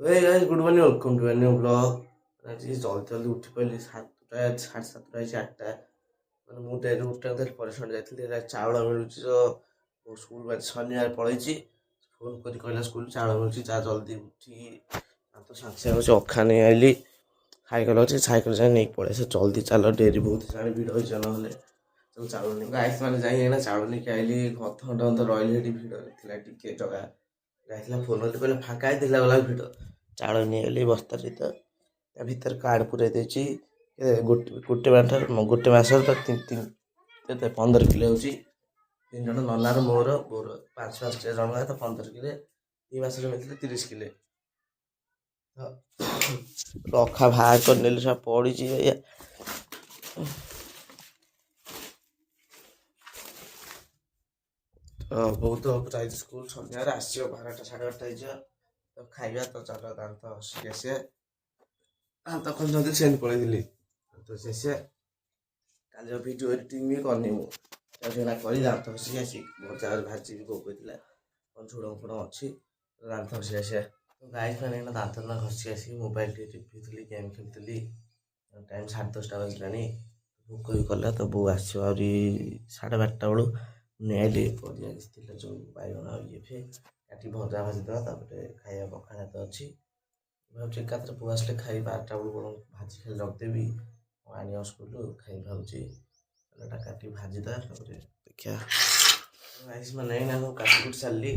Hey guys, good morning. Welcome to a new vlog. ଆଜି ଜଲ୍ଦି ଉଠି ପଡ଼ିଲି 7ଟା 7:30 ହେଇଛି 8ଟା ମାନେ ମୁଁ ଡେରି ଉଠିବାକୁ ଧରି ପରିଶ୍ରମ ଯାଇଥିଲି ଚାଉଳ ମିଳୁଛି ତ ସ୍କୁଲ ଆଜି ଶନିବାର ପଳେଇଛି ଫୋନ୍ କରି କହିଲା ସ୍କୁଲ ଚାଉଳ ମିଳୁଛି ଯା ଜଲ୍ଦି ଉଠିକି ତ ସାଙ୍ଗେ ସାଙ୍ଗେ ହେଉଛି ଅଖା ନେଇ ଆଇଲି ସାଇକେଲ ଅଛି ସାଇକେଲ ଯାଇ ନେଇକି ପଳେଇ ସେ ଜଲ୍ଦି ଚାଲ ଡେରି ବହୁତ ଜାଣି ଭିଡ଼ ହେଇଛି ନହେଲେ ସବୁ ଚାଉଳ ନେଇ ଗାଈ ମାନେ ଯାଇ ଏଇନା ଚାଉଳ ନେଇକି ଆଇଲି ଅଧଘଣ୍ଟା ରହିଲି ସେଠି ଭିଡ଼ ଥିଲା ଟିକେ ଜଗା ଯାଇଥିଲା ଫୋନ୍ କରି କହିଲେ ଫାଙ୍କା ହେଇଥିଲା ଗଲା ଭିଡ଼ ଚାଉଳ ନେଇଗଲି ବସ୍ତାରେ ତ ତା ଭିତରେ କାର୍ଡ଼ ପୁରାଇ ଦେଇଛି ଗୋଟେ ମାସରେ ତ 15 କିଲୋ ହେଉଛି 3 ଜଣ ନନାର ମୋର ବୋର 5 ଜଣ ତ 15 କିଲୋ 2 ମାସରେ ମିଳିଥିଲେ 30 କିଲୋ ରଖା ବାହାର କରିନେଲି ସବୁ ପଡ଼ିଛି ଏଇଆ ବହୁତ ଯାଇଛି ସ୍କୁଲ ସନ୍ଧ୍ୟାରେ ଆସିବ 12ଟା 12:30 ହେଇଯିବ ତ ଖାଇବା ତ ଚାଲ ଦାନ୍ତ ଘଷିକି ଆସିବା ଦାନ୍ତ ଖଣ୍ଡ ସେମିତି ପଳେଇଥିଲି ଦାନ୍ତ ଘଷି ଆସିବା କାଲି ଭିଡ଼ିଓ ଏଡ଼ିଟିଂ ବି କରିନି ମୁଁ ସେଟା କରି ଦାନ୍ତ ଘଷିକି ଆସି ଭଜା ଭାଜିବି ବୋଉ କହିଥିଲା କ'ଣ ଝୁଡ଼ଙ୍ଗ ଫୁଡ଼ଙ୍ଗ ଅଛି ଦାନ୍ତ ଘଷି ଆସିବା ଗାଈ ମାନେ ଦାନ୍ତ ଘଷି ଆସିକି ମୋବାଇଲ ଟିକେ ଟିପୁଥିଲି ଗେମ୍ ଖେଳୁଥିଲି ଟାଇମ୍ 10:30 ବାଜିଲାଣି ଭୋକ ବି କଲା ତ ବୋଉ ଆସିବ ଆହୁରି 12:30 ବେଳୁ ନେଇଆଇଲି ପରିବା ଥିଲା ଯେଉଁ ବାଇଗଣ ଇଏ କାଟି ଭଜା ଭାଜିଦେବା ତାପରେ ଖାଇବା ପଖାଳ ଭାତ ଅଛି ଭାବୁଛି ଏକାଥରେ ପୁଅ ଆସିଲେ ଖାଇ 12ଟା ବେଳକୁ କ'ଣ ଭାଜି ଖାଲି ରଖିଦେବି ଆଣିବ ସ୍କୁଲରୁ ଖାଇ ଭାବୁଛି ଏଟା କାଟି ଭାଜିଦେବା ତାପରେ ଦେଖିବା ରାଇସ୍ ମାନେ ଏଇନା ମୁଁ କାଟି କୁଟି ସାରିଲି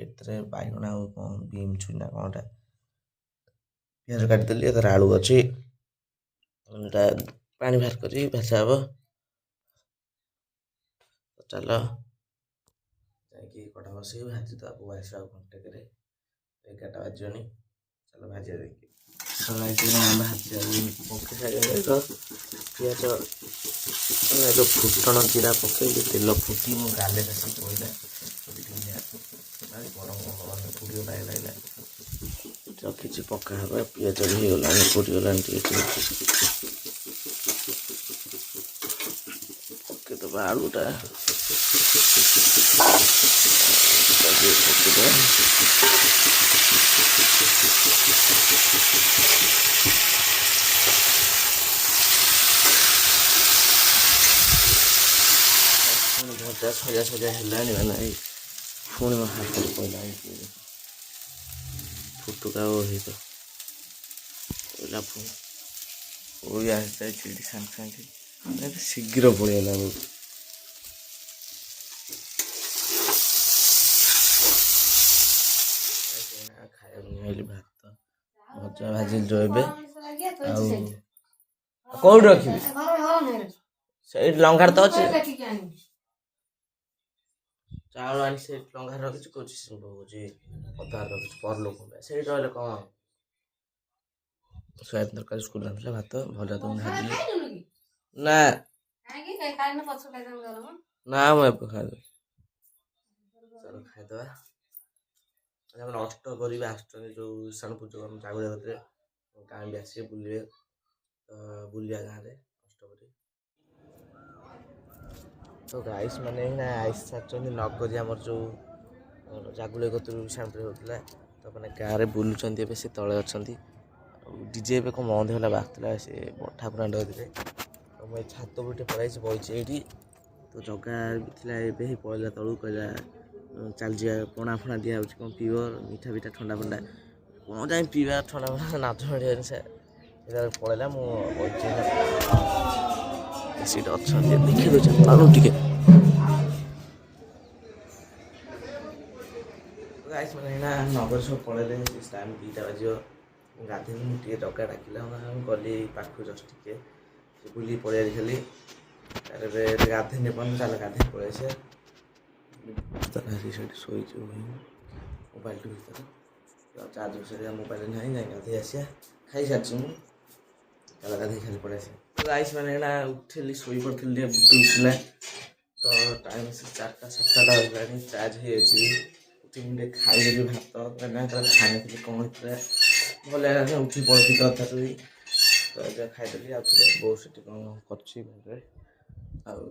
ଏଥିରେ ବାଇଗଣ ଆଉ କ'ଣ ବିମ୍ ଛୁଇଁନା କ'ଣଟା ପିଆଜ କାଟିଦେଲି ଏଥିରେ ଆଳୁ ଅଛି ଏଇଟା ପାଣି ବାହାର କରି ଭାଜା ହବ ଚାଲ ଯାଇକି କଟା ବସେଇ ଭାଜିଦେବା ପୁଅ ଆସିବା ଆଉ ଘଣ୍ଟେକରେ 11ଟା ବାଜିବଣି ଚାଲ ଭାଜିବା ଦେଇକି ପକେଇ ସାରିବା ତ ପିଆଜ ଯେଉଁ ଫୁଟଣ ଜିରା ପକେଇକି ତେଲ ଫୁଟି ମୁଁ ଗାଲେରେ ଆସି ପଡ଼ିଲା ଗରମ ପୋଡ଼ିବ ଲାଗିଲା କିଛି ପକା ହେବ ପିଆଜ ବି ହେଇଗଲାଣି ପୋଡ଼ିଗଲାଣି ଟିକେ ପକେଇଦେବା ଆଳୁଟା ପକେଇଦେବା ଭଜା ସଜା ହେଲାଣି ମାନେ ପୁଣି ମୋ ହାତରେ ପଡ଼ିଲାଣି ଫୁଟୁକା ହେଇତ ପଡ଼ିଲା ପୁଣି ଆସିଥାଏ ଚିଡ଼ି ସାଙ୍ଗେ ସାଙ୍ଗେ ଶୀଘ୍ର ପଳେଇଗଲା ବହୁତ ଖାଇବାକୁ ନେଇଗଲି ଭାତ ଭଜା ଭାଜିଲି ଯେଉଁ ଏବେ ଆଉ କୋଉଠି ରଖିବି ସେଇଠି ଲଙ୍ଘାରେ ତ ଅଛି ଚାଉଳ ଆଣି ସେଇଠି ଲଙ୍ଘାରେ ରଖିଛି କହୁଛି କହୁଛି ଅଧାରେ ରଖିଛି ପରଲୋକ ସେଇଠି ରହିଲେ କ'ଣ ସୋୟାବିନ ତରକାରୀ ସ୍କୁଲ ଆଣିଥିଲା ଭାତ ଭଜା ତ ଭାଜିଲି ନା ନା ମୁଁ ଏବେ ଖାଇଦେବି ଚାଲ ଖାଇଦେବା ଆମର ଅଷ୍ଟ କରିବେ ଆସୁଛନ୍ତି ଯେଉଁ ଇଶାନ ପୂଜକ ଜାଗୁଳିଆ କତିରେ ଗାଁ ବି ଆସିବେ ବୁଲିବେ ବୁଲିବା ଗାଁରେ ଅଷ୍ଟ କରି ତ ଗାଈସ୍ ମାନେ ଏଇନା ଆଇସି ସାରିଛନ୍ତି ନଗରୀ ଆମର ଯେଉଁ ଜାଗୁଳିଆ କତିରୁ ଇଶାନପୁର ହେଉଥିଲା ତ ମାନେ ଗାଁରେ ବୁଲୁଛନ୍ତି ଏବେ ସେ ତଳେ ଅଛନ୍ତି ଆଉ ଡିଜେ ଏବେ କ'ଣ ବନ୍ଦ ହେଲା ବାହାରୁଥିଲା ସେ ଠାକୁରାଣ୍ଡ କତିରେ ତ ମୁଁ ଏଇ ଛାତ ଗୋଟେ ପଳାଇଛି ବଇଛି ଏଇଠି ତ ଜଗା ଥିଲା ଏବେ ହିଁ ପଳେଇଲା ତଳକୁ କହିଲା ଚାଲିଯିବା ପଣା ଫଣା ଦିଆହେଉଛି କ'ଣ ପିଇବ ମିଠା ପିଠା ଥଣ୍ଡା ଫଣ୍ଡା କ'ଣ ଯାଇ ପିଇବା ଥଣ୍ଡା ଫଣ୍ଡା ନାଚ ମାଡ଼ିବାନି ସେ ପଳେଇଲା ମୁଁ ବଇଛି ସେଇଠି ଅଛନ୍ତି ଦେଖି ଦେଉଛି ପାରୁ ଟିକେ ଗାଈସ୍ ମାନେ ଏଇନା ନଗର ସବୁ ପଳେଇଲେ ଟାଇମ୍ 2ଟା ବାଜିବ ମୁଁ ଗାଧେଇଲି ମୁଁ ଟିକେ ଜଗା ଡାକିଲା ମୁଁ ଗଲି ପାଖକୁ ଜଷ୍ଟ ଟିକେ ସେ ବୁଲିକି ପଳେଇ ଖାଲି ଏବେ ଗାଧେଇନି ପର୍ଯ୍ୟନ୍ତ ଚାଲ ଗାଧେଇ ପଳେଇ ଆସିବା ସେଠି ଶୋଇଛି ମୋବାଇଲଟି ଭିତରେ ଚାର୍ଜ ବସେଇବା ମୋବାଇଲ ନାହିଁ ଯାଇ ଗାଧେଇ ଆସିବା ଖାଇସାରିଛି ମୁଁ ଚାଲ ଗାଧେଇ ଖାଲି ପଳେଇ ଆସିବା ଗାଈସ୍ ମାନେ ଏଇନା ଉଠିଲି ଶୋଇପଡ଼ିଥିଲି ଟିକେ ବୁଟ ଉଠିଲା ତ ଟାଇମ୍ 4ଟା 7ଟା ବାଜିଲାଣି ଚାର୍ଜ ହେଇଯାଇଛି ଟିକେ ଖାଇଦେଲି ଭାତ ଖାଇନଥିଲି କ'ଣ ହେଇଥିଲା ଭଲ ଲାଗିଲା ଉଠି ପଡ଼ିଥିଲି ଅଧାରୁ ତ ଏବେ ଖାଇଦେଲି ଆଉ ଥରେ ବୋଉ ସେଠି କ'ଣ କରୁଛି ଘରେ ଆଉ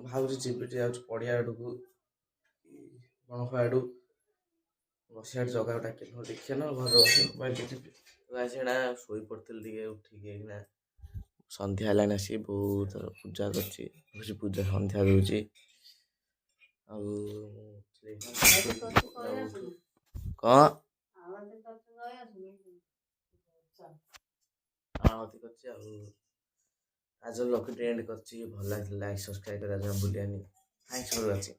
ଭାବୁଛି ଯିବି ଟିକେ ଯାଉଛି ପଡ଼ିଆ ଆଡ଼କୁ ବଣଖ ଆଡ଼ୁ ବସିଆଡ଼େ ଜଗାକୁ ଡାକିଲି ଦେଖିଆ ନା ଘରେ ବସି ମୋବାଇଲ ଟିପି ସେଇଟା ଶୋଇପଡ଼ିଥିଲି ଟିକେ ଉଠିକି ଏଇକିନା ସନ୍ଧ୍ୟା ହେଲାଣି ଆସିକି ବହୁତ ପୂଜା କରୁଛି ପୂଜା ସନ୍ଧ୍ୟା ଦେଉଛି ଆଉ କ'ଣ ଆଳତି କରୁଛି ଆଉ ଆଜି ଲକି ଏଣ୍ଡ କରିଛି ଭଲ ଲାଗିଥିଲା ଲାଇକ୍ ସବସ୍କ୍ରାଇବ୍ କରିବା ଜମା ଭୁଲିବାନି ଥ୍ୟାଙ୍କସ୍ ଫର୍ ୱାଚିଂ।